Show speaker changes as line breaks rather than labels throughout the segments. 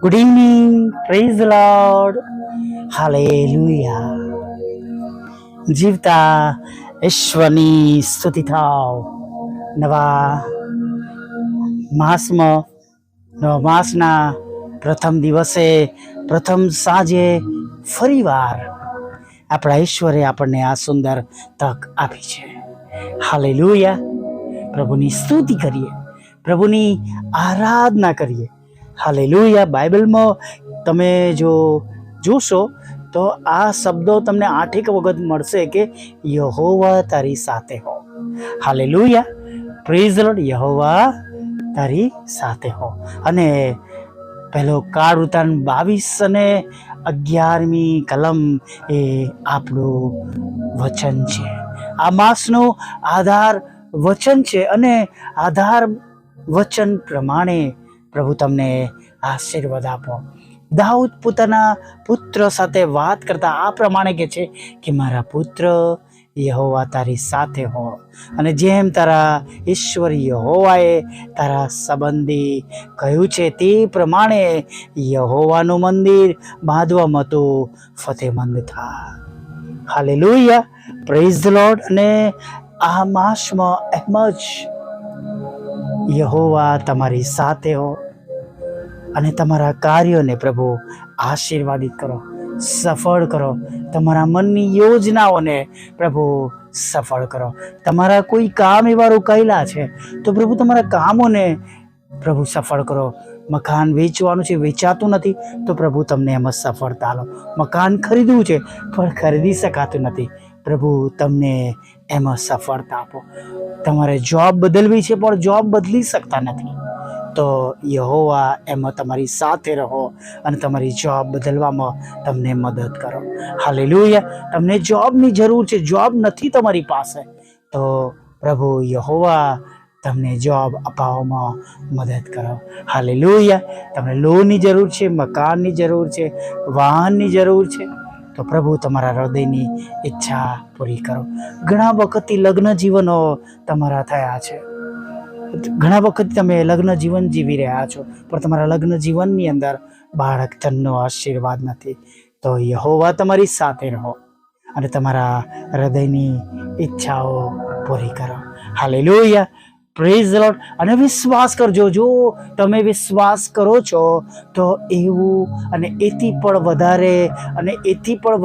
Good evening, praise the lord, hallelujah. જીવતા ઈશ્વરની સ્તુતિ થાવ. નવા માસના પ્રથમ દિવસે, પ્રથમ સાંજે ફરીવાર આપણા ઈશ્વરે આપણને આ સુંદર તક આપી છે. હાલેલુયા. પ્રભુની સ્તુતિ કરીએ, પ્રભુની આરાધના કરીએ. હાલેલુયા. બાઇબલમાં તમે જો જોશો તો આ શબ્દો તમને 8 વખત મળશે કે યહોવા તારી સાથે હો. Hallelujah. Praise the Lord. Jehovah તારી સાથે હો. અને પહેલો કાળ વૃત્તાંત 22 અને 11મી કલમ એ આપણું વચન છે. આ માસનો આધાર વચન છે અને આધાર વચન પ્રમાણે પ્રભુ તમને આશીર્વાદ આપો. દાઉદ પોતાના પુત્ર સાથે વાત કરતા આ પ્રમાણે કહે છે કે મારા પુત્ર, યહોવા તારી સાથે હો. અને જેમ તારા ઈશ્વર યહોવાએ તારા સંબંધી કહ્યું છે તે પ્રમાણે યહોવાનું મંદિર બાંધવામાં તો ફતેમંદ થા. હાલેલુયા. Praise the lord. અને આ માસમાં એમ જ યહોવા તમારી સાથે હો અને તમારા કાર્યોને પ્રભુ આશીર્વાદિત કરો, સફળ કરો. તમારા મનની યોજનાઓને પ્રભુ સફળ કરો. તમારા કોઈ કામ એવા રોકાયેલા છે તો પ્રભુ તમારા કામોને પ્રભુ સફળ કરો. મકાન વેચવાનું છે, વેચાતું નથી તો પ્રભુ તમને એમાં સફળતા લો. મકાન ખરીદવું છે પણ ખરીદી શકાતું નથી, પ્રભુ તમને એમાં સફળતા આપો. તમારે જોબ બદલવી છે પણ જોબ બદલી શકતા નથી તો યહોવા એમાં તમારી સાથે રહો અને તમારી જોબ બદલવામાં તમને મદદ કરો. હાલેલુયા. તમને જોબની જરૂર છે, જોબ નથી તમારી પાસે તો પ્રભુ યહોવા તમને જોબ અપાવવામાં મદદ કરો. હાલેલુયા. તમને લોનની જરૂર છે, મકાનની જરૂર છે, વાહનની જરૂર છે તો પ્રભુ તમારા હૃદયની ઈચ્છા પૂરી કરો. ઘણા વખતથી લગ્ન જીવનો તમારા થયા છે, ઘણા વખત તમે લગ્ન જીવન જીવી રહ્યા છો પણ તમારા લગ્ન જીવનની અંદર બાળક ધનનો આશીર્વાદ નથી તો યહોવા તમારી સાથે રહો અને તમારા હૃદયની ઈચ્છાઓ પૂરી કરો. હાલેલુયા. Praise the lord. અને વિશ્વાસ કરજો. જો તમે વિશ્વાસ કરો છો તો એવું અને એથી પણ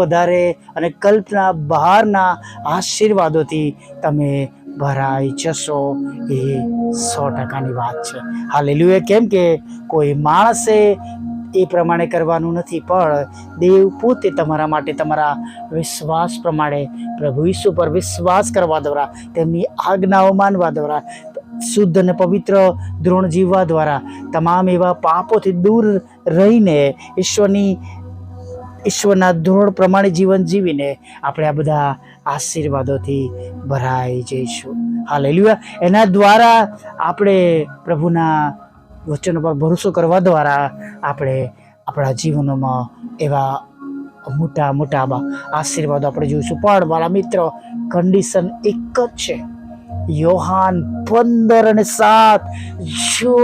વધારે અને કલ્પના બહારના આશીર્વાદોથી તમે ભરાઈ જશો. એ 100%ની વાત છે. હાલેલુયા. કેમ કે કોઈ માણસે એ પ્રમાણે કરવાનું નથી પણ દેવ પોતે તમારા માટે તમારા વિશ્વાસ પ્રમાણે પ્રભુ ઈસુ પર વિશ્વાસ કરવા દ્વારા, તેમની આજ્ઞાઓ માનવા દ્વારા, શુદ્ધ અને પવિત્ર દ્રોણ જીવવા દ્વારા, તમામ એવા પાપોથી દૂર રહીને ઈશ્વરના ધોરણ પ્રમાણે જીવન જીવીને આપણે આ બધા આશીર્વાદોથી ભરાઈ જઈશું. હાલેલુયા. એના દ્વારા આપણે પ્રભુના વચનો પર ભરોસો કરવા દ્વારા આપણે આપણા જીવનોમાં એવા મોટા આશીર્વાદો આપણે જોઈશું. પણ મારા મિત્ર, કન્ડિશન એક જ છે. યોહાન 15:7, જો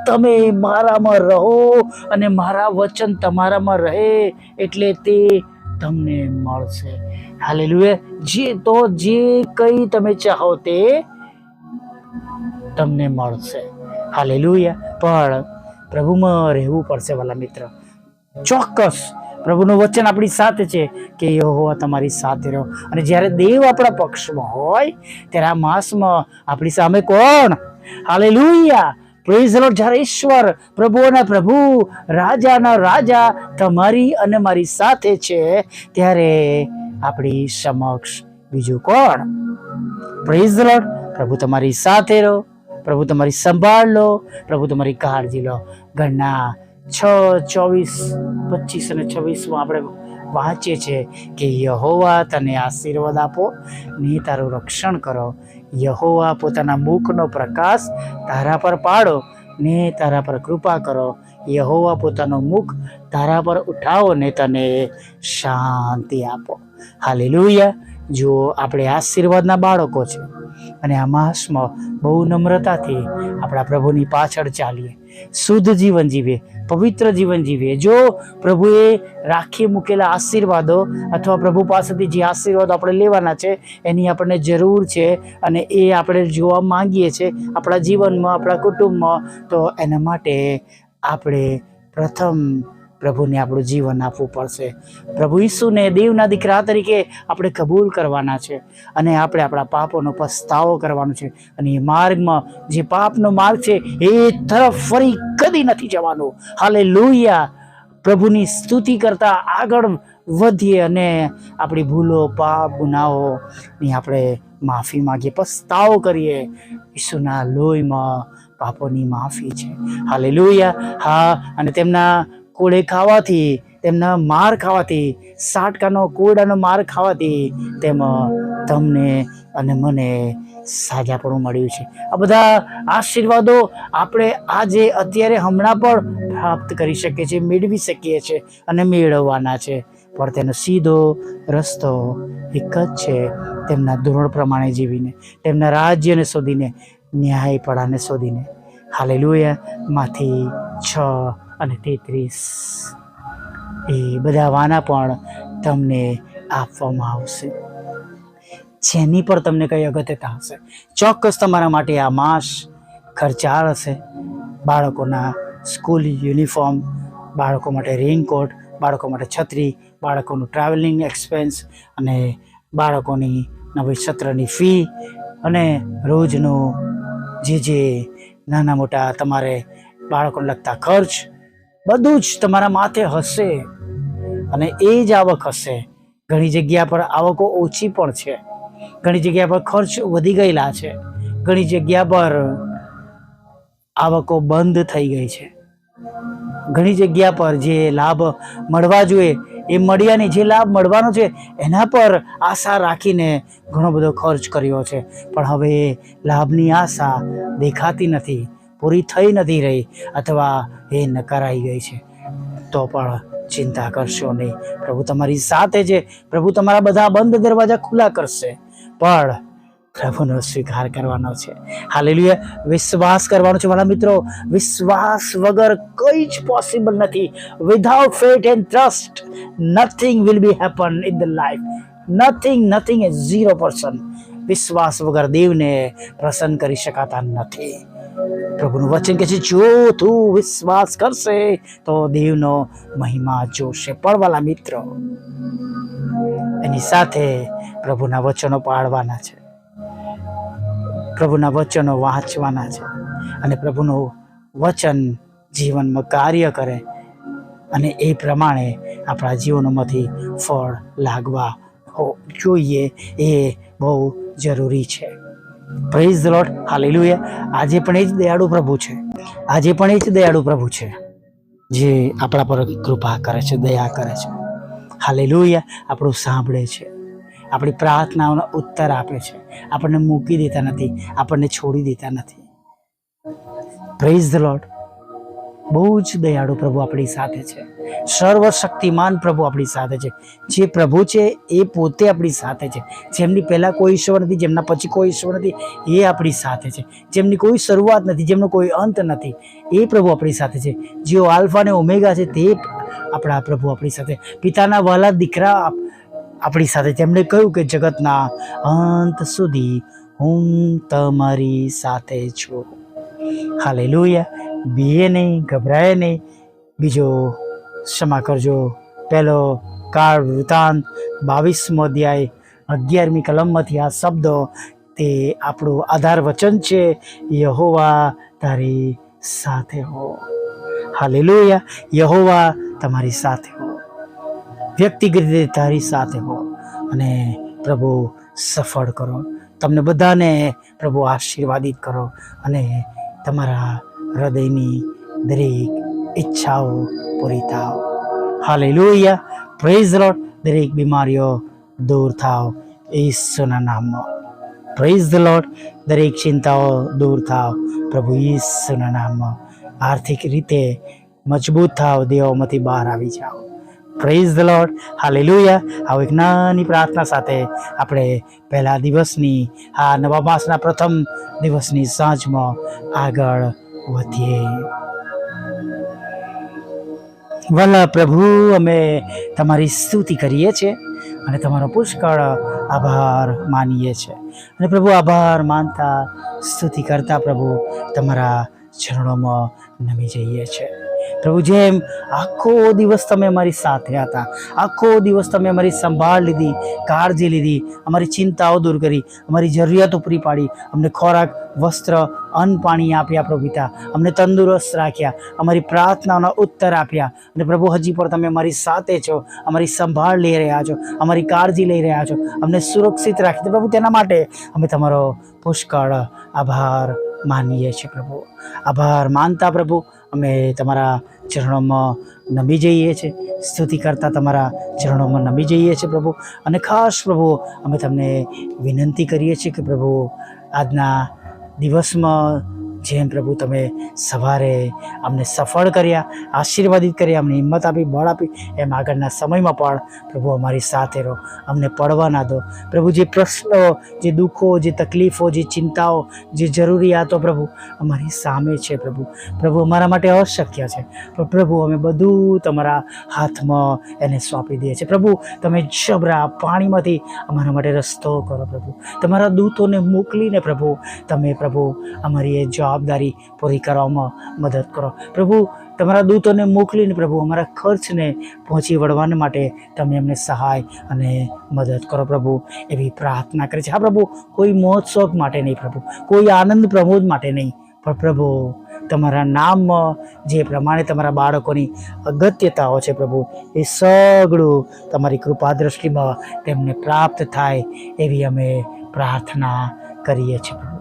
તમે મારામાં રહો અને મારા વચન તમારામાં રહે એટલે તે તમને મળશે. હાલેલુયા. જે કંઈ તમે ચાહો તે તમને મળશે. હાલેલુયા. પણ પ્રભુમાં રહેવું પડશે વાલા મિત્ર. ચોક્કસ પ્રભુનું વચન આપણી સાથે છે કે યહોવા તમારી સાથે રહો. અને જ્યારે દેવ આપણા પક્ષમાં હોય ત્યારે આ માસમાં આપણી સામે કોણ? હાલેલુયા. Praise the lord. જ્યારે ઈશ્વર, પ્રભુઓના પ્રભુ, રાજાના રાજા તમારી અને મારી સાથે છે ત્યારે આપણી સમક્ષ બીજું કોણ? Praise the lord. પ્રભુ તમારી સાથે રહો, પ્રભુ તમારી સંભાળ લો, પ્રભુ તમારી કાળજી લો. ઘરના 6:24, 25 અને 26 આપણે વાંચીએ છીએ કે યહોવા તને આશીર્વાદ આપો ને તારું રક્ષણ કરો. યહોવા પોતાના મુખનો પ્રકાશ તારા પર પાડો ને તારા પર કૃપા કરો. યહોવા પોતાનો મુખ તારા પર ઉઠાવો ને તને શાંતિ આપો. હાલેલુયા. જો આપણે આશીર્વાદના બાળકો છે અને આ માસમાં બહુ નમ્રતાથી આપણા પ્રભુની પાછળ ચાલીએ, શુદ્ધ જીવન જીવીએ, પવિત્ર જીવન જીવીએ. જો પ્રભુએ રાખી મૂકેલા આશીર્વાદો અથવા પ્રભુ પાસેથી જે આશીર્વાદો આપણે લેવાના છે એની આપણને જરૂર છે અને એ આપણે જોવા માંગીએ છીએ આપણા જીવનમાં, આપણા કુટુંબમાં, તો એના માટે આપણે પ્રથમ પ્રભુને આપણું જીવન આપવું પડશે. પ્રભુ ઈસુને દેવના દીકરા તરીકે આપણે કબૂલ કરવાના છે અને આપણે આપણા પાપોનો પસ્તાવો કરવાનો છે અને એ માર્ગમાં, જે પાપનો માર્ગ છે એ તરફ ફરી કદી નથી જવાનું. હાલેલુયા. પ્રભુની સ્તુતિ કરતા આગળ વધીએ અને આપણી ભૂલો, પાપ, ગુનાહોની આપણે માફી માગીએ, પસ્તાવો કરીએ. ઈસુના લોહીમાં પાપોની માફી છે. હાલેલુયા. હા, અને તેમના કોળે ખાવાથી, તેમના માર ખાવાથી, સાટકાનો કોરડાનો માર ખાવાથી તેમાં તમને અને મને સાજાપણું મળ્યું છે. આ બધા આશીર્વાદો આપણે આજે અત્યારે હમણાં પણ પ્રાપ્ત કરી શકીએ છીએ, મેળવી શકીએ છીએ અને મેળવવાના છે. પણ તેનો સીધો રસ્તો એક જ છે, તેમના ધોરણ પ્રમાણે જીવીને, તેમના રાજ્યને શોધીને, ન્યાયપણાને શોધીને. હાલેલુયા. માંથી 6:33 એ બધા વાના પણ તમને આપવામાં આવશે, જેની પર તમને કઈ અગત્યતા હશે. ચોક્કસ તમારા માટે આ માસ ખર્ચાળ હશે. બાળકોના સ્કૂલ યુનિફોર્મ, બાળકો માટે રેઇનકોટ, બાળકો માટે છત્રી, બાળકોનું ટ્રાવેલિંગ એક્સપેન્સ અને બાળકોની નવી સત્રની ફી અને રોજનું જે નાના મોટા તમારે બાળકોને લગતા ખર્ચ, બધું જ તમારા માથે હશે અને એ જ આવક હશે. ઘણી જગ્યા પર આવકો ઓછી પણ છે, ઘણી જગ્યા પર ખર્ચ વધી ગયેલા છે, ઘણી જગ્યા પર આવકો બંધ થઈ ગઈ છે, ઘણી જગ્યા પર જે લાભ મળવા જોઈએ એ મળ્યા નહીં. જે લાભ મળવાનો છે એના પર આશા રાખીને ઘણો બધો ખર્ચ કર્યો છે, પણ હવે લાભની આશા દેખાતી નથી, પૂરી થઈ નથી રહી અથવા એ નકારાઈ ગઈ છે. તો પણ ચિંતા કરશો નહીં, પ્રભુ તમારી સાથે છે. પ્રભુ તમારા બધા બંધ દરવાજા ખુલ્લા કરશે, પણ પ્રભુનો સ્વીકાર કરવાનો છે. હાલેલુયા. વિશ્વાસ કરવાનો છે મારા મિત્રો. વિશ્વાસ વગર કંઈ જ પોસિબલ નથી. Without faith and trust nothing will be happen in the life. Nothing is 0%. વિશ્વાસ વગર દેવને પ્રસન્ન કરી શકાતા નથી. પ્રભુનું વચન કહે છે, જો તું વિશ્વાસ કરશે તો દેવનો મહિમા જોશે. પણ વાલા મિત્રો, એની સાથે પ્રભુના વચનો પાળવાના છે, પ્રભુના વચનો વાંચવાના છે અને પ્રભુનું વચન જીવનમાં કાર્ય કરે અને એ પ્રમાણે આપણા જીવનોમાંથી ફળ લાગવા જોઈએ. એ બહુ જરૂરી છે. Praise the lord. હાલેલુયા. આજે પણ એ જ દયાળુ પ્રભુ છે, આજે પણ એ જ દયાળુ પ્રભુ છે જે આપણા પર કૃપા કરે છે, દયા કરે છે. હાલેલુયા. આપણું સાંભળે છે, આપણી પ્રાર્થનાઓનો ઉત્તર આપે છે, આપણને મૂકી દેતા નથી, આપણને છોડી દેતા નથી. Praise the lord. બહુ જ દયાળુ પ્રભુ આપણી સાથે છે. સર્વશક્તિમાન પ્રભુ આપણી સાથે છે. જે પ્રભુ છે એ પોતે આપણી સાથે છે. જેમની પહેલાં કોઈ ઈશ્વર નથી, જેમના પછી કોઈ ઈશ્વર નથી, એ આપણી સાથે છે. જેમની કોઈ શરૂઆત નથી, જેમનો કોઈ અંત નથી, એ પ્રભુ આપણી સાથે છે. જેઓ આલ્ફા અને ઓમેગા છે તે આપણા પ્રભુ આપણી સાથે. પિતાના વહાલા દીકરા આપણી સાથે, જેમણે કહ્યું કે જગતના અંત સુધી હું તમારી સાથે છું. હાલેલુયા. બીએ નહીં, ગભરાય નહીં. બીજો ક્ષમા કરજો, પહેલો કાળ વૃતાંત 22મો અધ્યાય 11મી કલમમાંથી આ શબ્દો, તે આપણું આધાર વચન છે. યહોવા તારી સાથે હો. હાલેલુયા. યહોવા તમારી સાથે હો, વ્યક્તિગત રીતે તારી સાથે હો અને પ્રભુ સફળ કરો. તમને બધાને પ્રભુ આશીર્વાદિત કરો અને તમારા હૃદયની દરેક ઈચ્છાઓ પૂરી થાવ. હાલેલુયા. Praise the lord. દરેક બીમારીઓ દૂર થાવ ઈસુના નામમાં. Praise the lord. દરેક ચિંતાઓ દૂર થાવ પ્રભુ ઈસુના નામમાં. આર્થિક રીતે મજબૂત થાવ, દેવામાંથી બહાર આવી જાઓ. Praise the lord. હાલેલુયા. આવો એક નાની પ્રાર્થના સાથે આપણે પહેલા દિવસની, આ નવા માસના પ્રથમ દિવસની સાંજમાં આગળ વધીએ. વાલા પ્રભુ, અમે તમારી સ્તુતિ કરીએ છીએ અને તમારો પુષ્કળ આભાર માનીએ છીએ. અને પ્રભુ, આભાર માનતા, સ્તુતિ કરતા પ્રભુ તમારા ચરણોમાં નમી જઈએ છીએ. પ્રભુ, જેમ આખો દિવસ તમે અમારી સાથે હતા, આખો દિવસ તમે અમારી સંભાળ લીધી, કાળજી લીધી, અમારી ચિંતાઓ દૂર કરી, અમારી જરૂરિયાતો પૂરી પાડી, અમને ખોરાક, વસ્ત્ર, અન્ન પાણી આપ્યા પ્રભુ પિતા, અમને તંદુરસ્ત રાખ્યા, અમારી પ્રાર્થનાઓના ઉત્તર આપ્યા. અને પ્રભુ, હજી પણ તમે અમારી સાથે છો, અમારી સંભાળ લઈ રહ્યા છો, અમારી કાળજી લઈ રહ્યા છો, અમને સુરક્ષિત રાખી. પ્રભુ, તેના માટે અમે તમારો પુષ્કળ આભાર માનીએ છીએ. પ્રભુ, આભાર માનતા પ્રભુ અમે તમારા ચરણોમાં નમી જઈએ છીએ, સ્તુતિ કરતા તમારા ચરણોમાં નમી જઈએ છીએ પ્રભુ. અને ખાસ પ્રભુ, અમે તમને વિનંતી કરીએ છીએ કે પ્રભુ, આજના દિવસમાં જેમ પ્રભુ તમે સવારે અમને સફળ કર્યા, આશીર્વાદિત કર્યા, અમને હિંમત આપી, બળ આપી, એમ આગળના સમયમાં પણ પ્રભુ અમારી સાથે રહો, અમને પડવા ના દો પ્રભુ. જે પ્રશ્નો, જે દુઃખો, જે તકલીફો, જે ચિંતાઓ, જે જરૂરિયાતો પ્રભુ અમારી સામે છે પ્રભુ, અમારા માટે અશક્ય છે, પણ પ્રભુ અમે બધું તમારા હાથમાં એને સોંપી દઈએ છીએ. પ્રભુ, તમે જબરા પાણીમાંથી અમારા માટે રસ્તો કરો પ્રભુ. તમારા દૂતોને મોકલીને પ્રભુ તમે પ્રભુ અમારી એ જવાબદારી પૂરી કરવામાં મદદ કરો પ્રભુ. તમારા દૂતોને મોકલીને પ્રભુ અમારા ખર્ચને પહોંચી વળવાને માટે તમે અમને સહાય અને મદદ કરો પ્રભુ, એવી પ્રાર્થના કરે છે. હા પ્રભુ, કોઈ મહોત્સવ માટે નહીં પ્રભુ, કોઈ આનંદ પ્રમોદ માટે નહીં, પણ પ્રભુ તમારા નામમાં જે પ્રમાણે તમારા બાળકોની અગત્યતાઓ છે પ્રભુ, એ સગળું તમારી કૃપા દ્રષ્ટિમાં તેમને પ્રાપ્ત થાય એવી અમે પ્રાર્થના કરીએ છીએ પ્રભુ.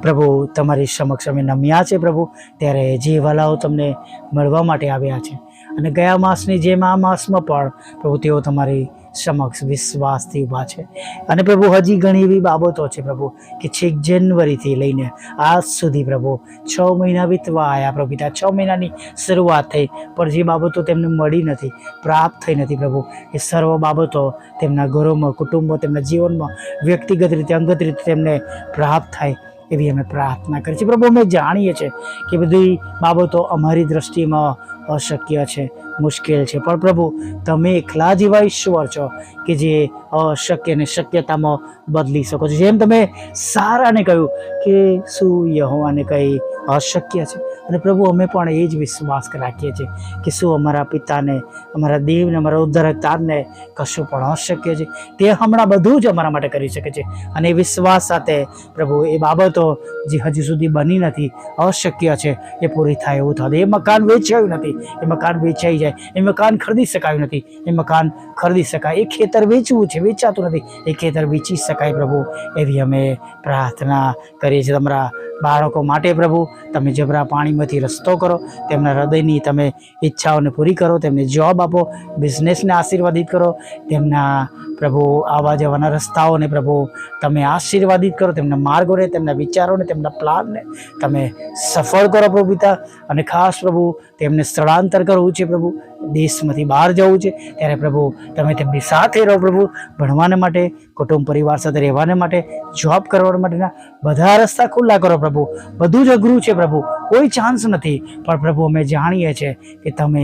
પ્રભુ, તમારી સમક્ષ અમે નમ્યા છે પ્રભુ, ત્યારે જે વાલાઓ તમને મળવા માટે આવ્યા છે, અને ગયા માસની જેમ આ માસમાં પણ પ્રભુ તેઓ તમારી સમક્ષ વિશ્વાસથી ઊભા છે. અને પ્રભુ, હજી ઘણી એવી બાબતો છે પ્રભુ કે છેક જાન્યુઆરીથી લઈને આજ સુધી પ્રભુ 6 મહિના વીતવા આવ્યા પ્રભુ પિતા, 6 મહિનાની શરૂઆત થઈ, પણ જે બાબતો તેમને મળી નથી, પ્રાપ્ત થઈ નથી પ્રભુ, એ સર્વ બાબતો તેમના ઘરોમાં, કુટુંબો, તેમના જીવનમાં વ્યક્તિગત રીતે, અંગત રીતે તેમને પ્રાપ્ત થાય એવી અમે પ્રાર્થના કરી છે પ્રભુ. અમે જાણીએ છીએ કે બધી બાબતો અમારી દ્રષ્ટિમાં અશક્ય છે, મુશ્કેલ છે, પણ પ્રભુ તમે એકલા જ એવા ઈશ્વર છો કે જે અશક્યને શક્યતામાં બદલી શકો છો. જેમ તમે સારાને કહ્યું કે શું યહોવાને કંઈ અશક્ય છે, અને પ્રભુ અમે પણ એ જ વિશ્વાસ રાખીએ છીએ કે શું અમારા પિતાને, અમારા દેવને, અમારા ઉદ્ધારકર્તાને કશું પણ અશક્ય છે? તે હમણાં બધું જ અમારા માટે કરી શકે છે. અને એ વિશ્વાસ સાથે પ્રભુ એ બાબતો જે હજી સુધી બની નથી, અશક્ય છે, એ પૂરી થાય એવું થશે. એ મકાન વેચાયું નથી, એ મકાન વેચાઈ જાય. એ મકાન ખરીદી શકાયું નથી, એ મકાન ખરીદી શકાય. એ ખેતર વેચવું છે, વેચાતું નથી, એ ખેતર વેચી શકાય પ્રભુ, એવી અમે પ્રાર્થના કરીએ છીએ. તમારા બાળકો માટે પ્રભુ તમે જબરા પાણીમાંથી રસ્તો કરો, તેમના હૃદયની તમે ઈચ્છાઓને પૂરી કરો, તેમને જોબ આપો, બિઝનેસને આશીર્વાદિત કરો, તેમના પ્રભુ આવવા જવાના રસ્તાઓને પ્રભુ તમે આશીર્વાદિત કરો, તેમના માર્ગોને, તેમના વિચારોને, તેમના પ્લાનને તમે સફળ કરો પ્રભુ પિતા. અને ખાસ પ્રભુ તેમને સ્થળાંતર કરવું છે પ્રભુ, દેશમાંથી બહાર જવું છે, ત્યારે પ્રભુ તમે તેમની સાથે રહો પ્રભુ, ભણવાને માટે, કુટુંબ પરિવાર સાથે રહેવાને માટે, જોબ કરવા માટેના બધા રસ્તા ખુલ્લા કરો પ્રભુ. બધું જ અઘરું છે પ્રભુ, કોઈ ચાન્સ નથી, પણ પ્રભુ અમે જાણીએ છીએ કે તમે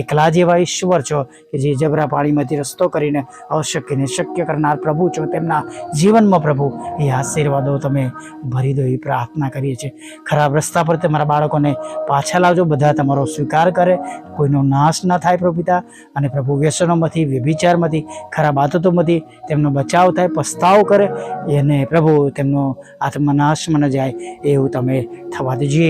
એકલા જ એવા ઈશ્વર છો કે જે જબરા પાણીમાંથી રસ્તો કરીને અશક્યને શક્ય કરનાર પ્રભુ છો. તેમના જીવનમાં પ્રભુ એ આશીર્વાદો તમે ભરી દો એવી પ્રાર્થના કરીએ છીએ. ખરાબ રસ્તા પર તમારા બાળકોને પાછા લાવજો, બધા તમારો સ્વીકાર કરે, કોઈનો નાશ ના થાય પ્રભુ પિતા. અને પ્રભુ વ્યસનોમાંથી, વ્યભિચારમાંથી, ખરાબ આદતોમાંથી તેમનો બચાવ થાય, પસ્તાવ કરે, એને પ્રભુ તેમનો આત્મનાશમાં ન જાય એવું તમે થવા દેજો.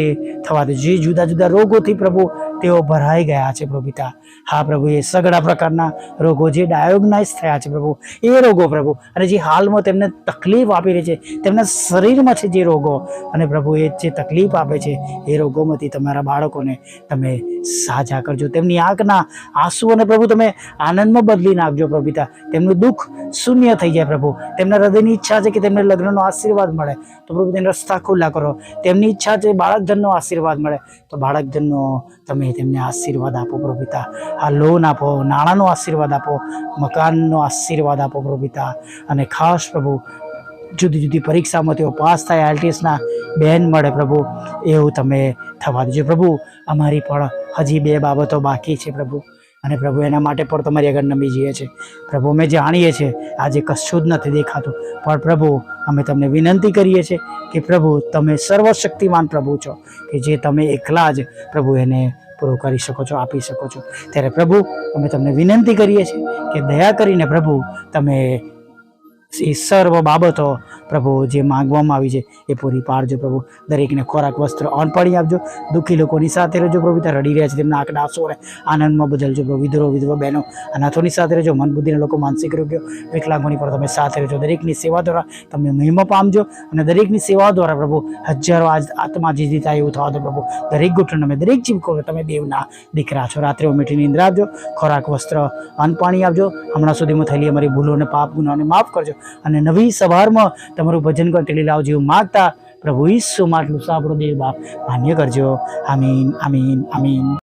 જે જુદા જુદા રોગોથી પ્રભુ તેઓ ભરાઈ ગયા છે પ્રભુ પિતા, હા પ્રભુ એ સગળા પ્રકારના રોગો જે ડાયોગ્નાઇઝ થયા છે પ્રભુ, એ રોગો પ્રભુ, અને જે હાલમાં તેમને તકલીફ આપી રહી છે, તેમના શરીરમાં છે જે રોગો, અને પ્રભુ એ જે તકલીફ આપે છે એ રોગોમાંથી તમારા બાળકોને તમે સાજા કરજો. તેમની આંખના આંસુઓને પ્રભુ તમે આનંદમાં બદલી નાખજો પ્રભુ પિતા. તેમનું દુઃખ શૂન્ય થઈ જાય પ્રભુ. તેમના હૃદયની ઈચ્છા છે કે તેમને લગ્નનો આશીર્વાદ મળે, તો પ્રભુ તેને રસ્તા ખુલ્લા કરો. તેમની ઈચ્છા છે બાળકધનનો આશીર્વાદ મળે, તો બાળકધનનો તમે તેમને આશીર્વાદ આપો પ્રભુ પિતા. આ લોન આપો, નાણાંનો આશીર્વાદ આપો, મકાનનો આશીર્વાદ આપો પ્રભુ પિતા. અને ખાસ પ્રભુ જુદી જુદી પરીક્ષામાં તેઓ પાસ થાય, IELTSના બેન મળે પ્રભુ, એવું તમે થવા દેજો પ્રભુ. અમારી પણ હજી 2 બાબતો બાકી છે પ્રભુ, અને પ્રભુ એના માટે પણ તમારી આગળ નમી જઈએ છીએ પ્રભુ. અમે જાણીએ છીએ આજે કશું જ નથી દેખાતું, પણ પ્રભુ અમે તમને વિનંતી કરીએ છીએ કે પ્રભુ તમે સર્વશક્તિમાન પ્રભુ છો, કે જે તમે એકલા જ પ્રભુ એને પૂરું કરી શકો છો, આપી શકો છો. ત્યારે પ્રભુ અમે તમને વિનંતી કરીએ છીએ કે દયા કરીને પ્રભુ તમે એ સર્વ બાબતો પ્રભુ જે માંગવામાં આવી છે એ પૂરી પાડજો પ્રભુ. દરેકને ખોરાક, વસ્ત્ર, અન્ન પાણી આપજો. દુઃખી લોકોની સાથે રહેજો પ્રભુ, ત્યાં રડી રહ્યા છે તેમના આંખના આંસુઓને આનંદમાં બદલજો પ્રભુ. વિધવા બહેનો, અનાથોની સાથે રહેજો. મન બુદ્ધિના લોકો, માનસિક રોગ્યો, વિકલાંગોની પણ તમે સાથે રહેજો. દરેકની સેવા દ્વારા તમે મહિમા પામજો, અને દરેકની સેવા દ્વારા પ્રભુ હજારો આત્મા જીતી થાય એવું થવા દો પ્રભુ. દરેક ઘૂંટણ અમે દરેક જીવકો તમે દેવના દીકરા છો. રાત્રે મીઠી નિંદ્રા આપજો, ખોરાક, વસ્ત્ર, અન્ન પાણી આપજો. હમણાં સુધીમાં થયેલી અમારી ભૂલોને, પાપ, ગુનાઓને માફ કરજો, અને નવી સવારમાં તમારું ભજન કંટીલી લાવ જેવું માગતા પ્રભુ ઈસુ માટલું સાંભળો દેવ બાપ, માન્ય કરજો. આમીન, આમીન, આમીન.